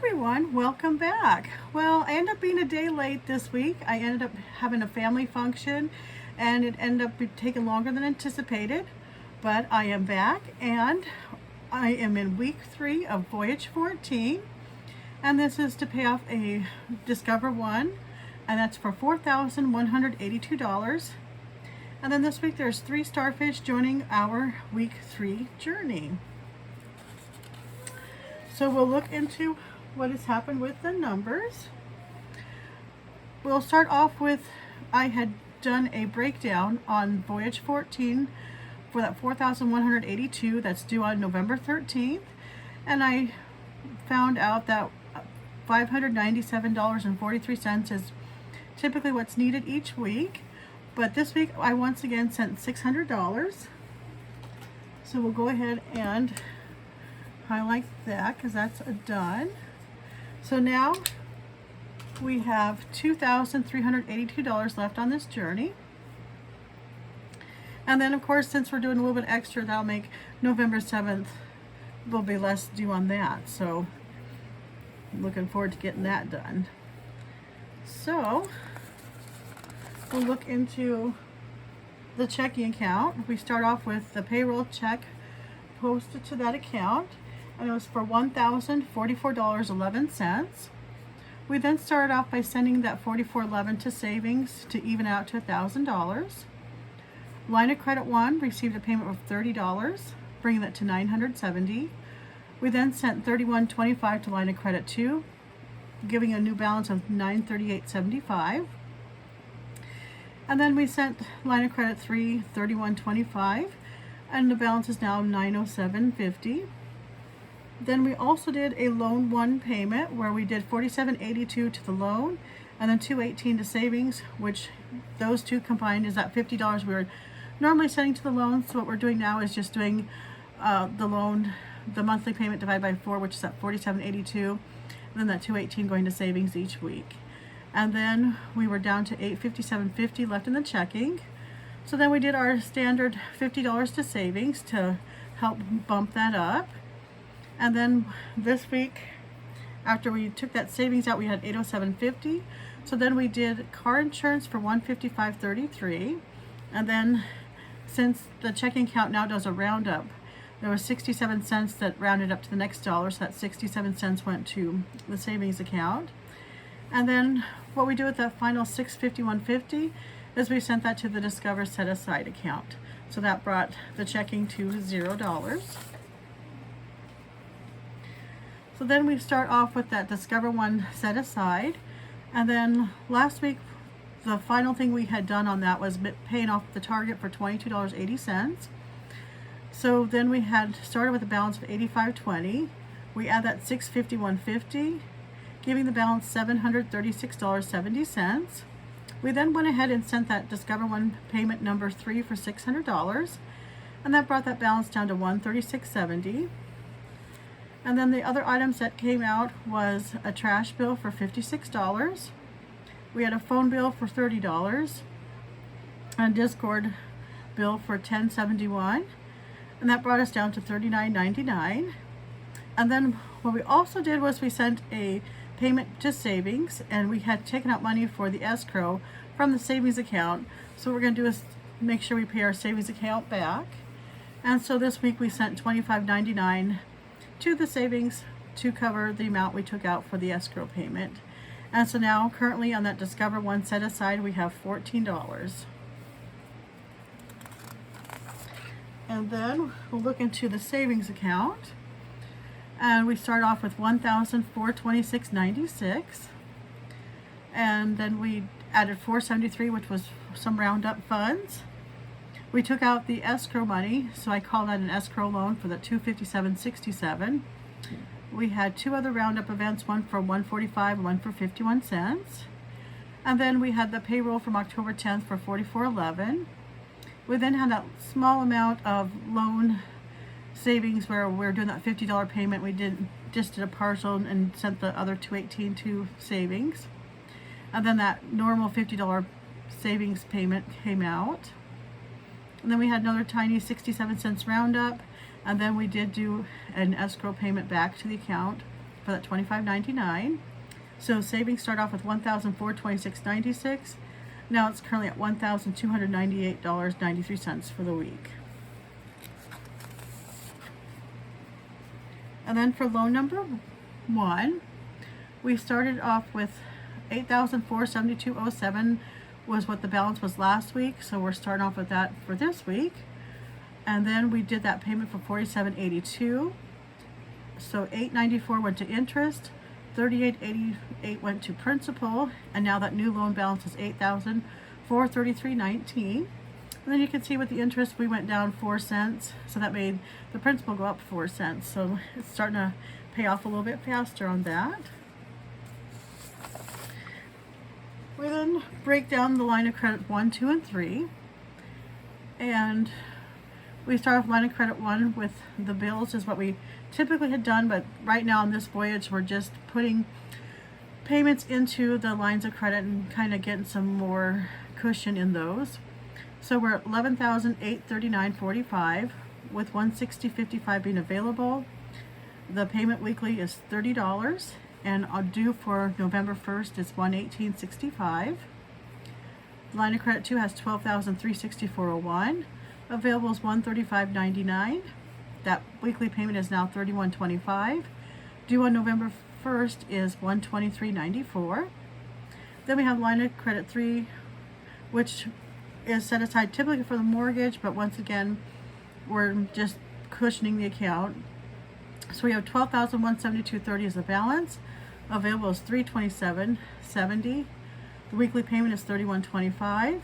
everyone, welcome back. Well, I ended up being a day late this week. I ended up having a family function and it ended up taking longer than anticipated, but I am back and I am in week 3 of Voyage 14, and this is to pay off a Discover One, and that's for $4,182. And then this week there's 3 starfish joining our week 3 journey. So we'll look into what has happened with the numbers. We'll start off with, I had done a breakdown on Voyage 14 for that 4,182 that's due on November 13th, and I found out that $597.43 is typically what's needed each week, but this week I once again sent $600. So we'll go ahead and highlight that because that's done. So now we have $2,382 left on this journey. And then of course, since we're doing a little bit extra, that'll make November 7th, will be less due on that. So I'm looking forward to getting that done. So we'll look into the checking account. We start off with the payroll check posted to that account, and it was for $1,044.11. We then started off by sending that $44.11 to savings to even out to $1,000. Line of credit 1 received a payment of $30, bringing that to $970. We then sent $31.25 to line of credit 2, giving a new balance of $938.75. And then we sent line of credit 3 $31.25, and the balance is now $907.50. Then we also did a loan 1 payment where we did $47.82 to the loan and then $218 to savings, which those two combined is that $50 we were normally sending to the loan. So what we're doing now is just doing the loan, the monthly payment divided by 4, which is at $47.82, and then that $218 going to savings each week. And then we were down to $857.50 left in the checking. So then we did our standard $50 to savings to help bump that up. And then this week, after we took that savings out, we had $807.50. So then we did car insurance for $155.33. And then since the checking account now does a roundup, there was 67 cents that rounded up to the next dollar. So that 67 cents went to the savings account. And then what we do with that final $651.50 is we sent that to the Discover Set Aside account. So that brought the checking to $0. So then we start off with that Discover One set aside. And then last week, the final thing we had done on that was paying off the target for $22.80. So then we had started with a balance of $85.20. We add that $651.50, giving the balance $736.70. We then went ahead and sent that Discover One payment number 3 for $600, and that brought that balance down to $136.70. And then the other items that came out was a trash bill for $56. We had a phone bill for $30, a Discord bill for $10.71, and that brought us down to $39.99. And then what we also did was we sent a payment to savings, and we had taken out money for the escrow from the savings account. So what we're going to do is make sure we pay our savings account back. And so this week we sent $25.99 to the savings to cover the amount we took out for the escrow payment. And so now currently on that Discover One set aside we have $14. And then we'll look into the savings account, and we start off with $1,426.96, and then we added $473, which was some roundup funds. We took out the escrow money, so I call that an escrow loan for the $257.67. We had 2 other roundup events, one for $145 and one for 51 cents. And then we had the payroll from October 10th for $44.11. We then had that small amount of loan savings where we're doing that $50 payment. We just did a partial and sent the other $218 to savings. And then that normal $50 savings payment came out. And then we had another tiny 67 cents roundup, and then we did do an escrow payment back to the account for that $25.99. So savings start off with $1,426.96. Now it's currently at $1,298.93 for the week. And then for loan number 1, we started off with $8,472.07 was what the balance was last week. So we're starting off with that for this week. And then we did that payment for $47.82. So $8.94 went to interest, $38.88 went to principal, and now that new loan balance is $8,433.19. And then you can see with the interest we went down 4 cents, so that made the principal go up 4 cents. So it's starting to pay off a little bit faster on that. We then break down the line of credit 1, 2, and 3, and we start off line of credit 1 with the bills is what we typically had done, but right now on this voyage we're just putting payments into the lines of credit and kind of getting some more cushion in those. So we're at $11,839.45 with $160.55 being available. The payment weekly is $30 and due for November 1st is $118.65. Line of credit 2 has $12,364.01. Available is $135.99. That weekly payment is now $31.25. Due on November 1st is $123.94. Then we have line of credit 3, which is set aside typically for the mortgage, but once again we're just cushioning the account. So we have $12,172.30 as the balance. Available is $327.70. The weekly payment is $31.25.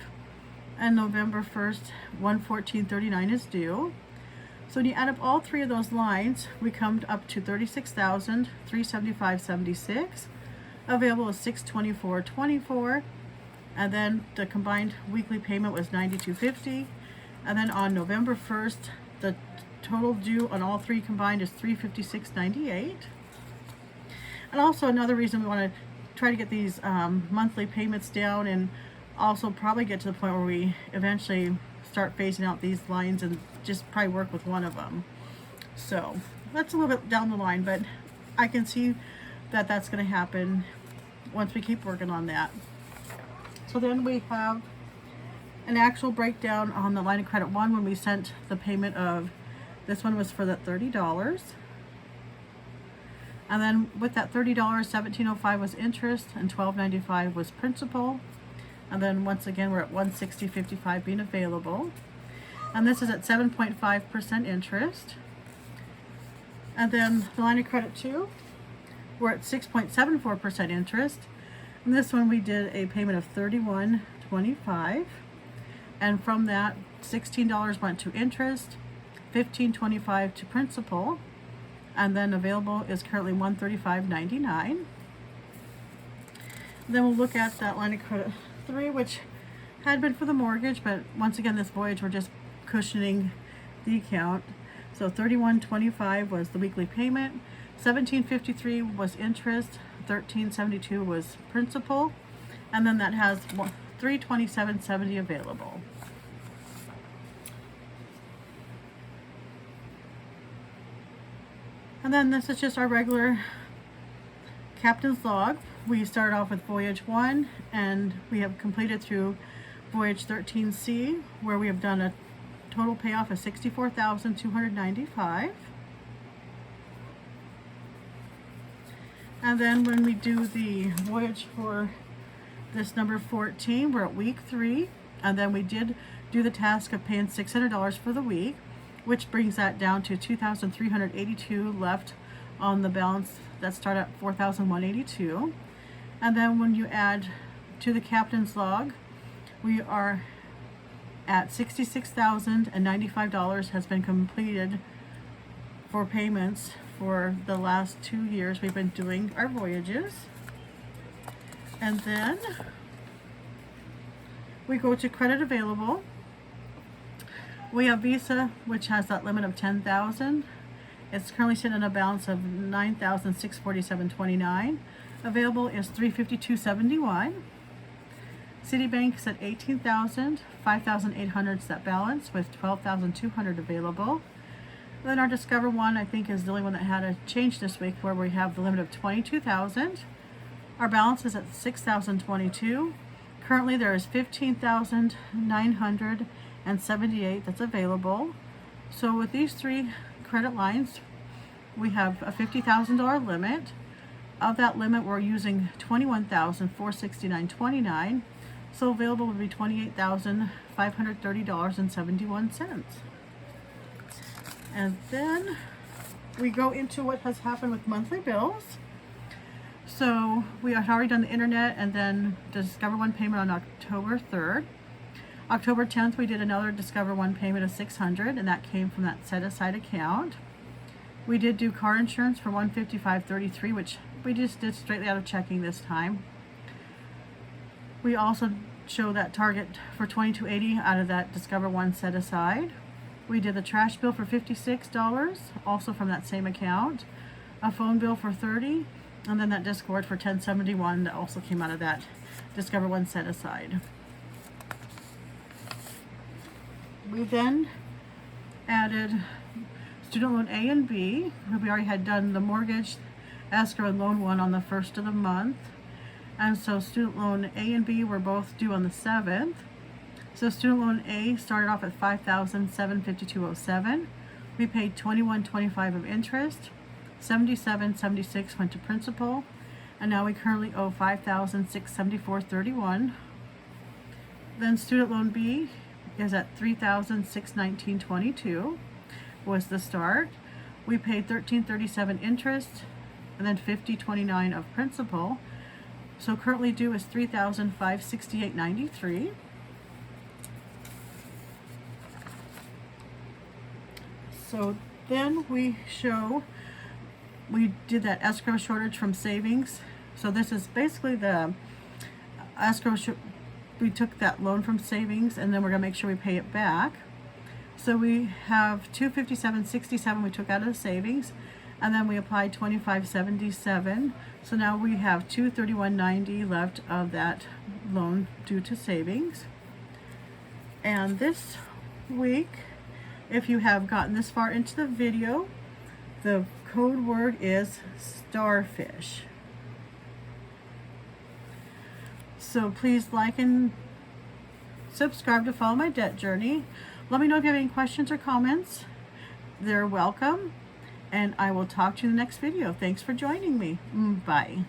And November 1st, $114.39 is due. So when you add up all 3 of those lines, we come up to $36,375.76. Available is $624.24. And then the combined weekly payment was $92.50. And then on November 1st, the total due on all 3 combined is $356.98. And also another reason we want to try to get these monthly payments down, and also probably get to the point where we eventually start phasing out these lines and just probably work with one of them. So that's a little bit down the line, but I can see that that's going to happen once we keep working on that. So then we have an actual breakdown on the line of credit 1 when we sent the payment of, this one was for that $30. And then with that $30, $17.05 was interest and $12.95 was principal. And then once again we're at $160.55 being available. And this is at 7.5% interest. And then the line of credit 2, we're at 6.74% interest. And this one we did a payment of $31.25. And from that, $16 went to interest, $15.25 to principal, and then available is currently $135.99. Then we'll look at that line of credit 3, which had been for the mortgage, but once again this voyage we're just cushioning the account. So $31.25 was the weekly payment, $17.53 was interest, $13.72 was principal, and then that has $327.70 available. And then this is just our regular captain's log. We started off with Voyage 1, and we have completed through Voyage 13C, where we have done a total payoff of $64,295. And then when we do the voyage for this number 14, we're at week 3, and then we did do the task of paying $600 for the week, which brings that down to $2,382 left on the balance that started at $4,182. And then when you add to the captain's log, we are at $66,095 has been completed for payments for the last 2 years we've been doing our voyages. And then we go to credit available. We have Visa, which has that limit of $10,000. It's currently sitting in a balance of $9,647.29. Available is $352.71. Citibank's at $18,000, $5,800 is that balance with $12,200 available. Then our Discover one, I think, is the only one that had a change this week, where we have the limit of 22,000. Our balance is at 6,022. Currently there is 15,978 that's available. So with these three credit lines, we have a $50,000 limit. Of that limit, we're using $21,469.29. So available would be $28,530.71. And then we go into what has happened with monthly bills. So we had already done the internet and then Discover One payment on October 3rd. October 10th, we did another Discover One payment of $600, and that came from that set aside account. We did do car insurance for $155.33, which we just did straightly out of checking this time. We also show that target for $22.80 out of that Discover One set aside. We did the trash bill for $56, also from that same account. A phone bill for $30, and then that Discord for $10.71 that also came out of that Discover One set aside. We then added student loan A and B. We already had done the mortgage, escrow, and loan one on the 1st of the month. And so student loan A and B were both due on the 7th. So student loan A started off at $5,752.07. We paid $21.25 of interest. $77.76 went to principal, and now we currently owe $5,674.31. Then student loan B is at $3,619.22 was the start. We paid $13.37 interest, and then $50.29 of principal. So currently due is $3,568.93. So then we did that escrow shortage from savings. So this is basically the escrow. We took that loan from savings, and then we're gonna make sure we pay it back. So we have $257.67 we took out of the savings, and then we applied $25.77. So now we have $231.90 left of that loan due to savings. And this week, if you have gotten this far into the video, the code word is starfish. So please like and subscribe to follow my debt journey. Let me know if you have any questions or comments. They're welcome. And I will talk to you in the next video. Thanks for joining me. Bye.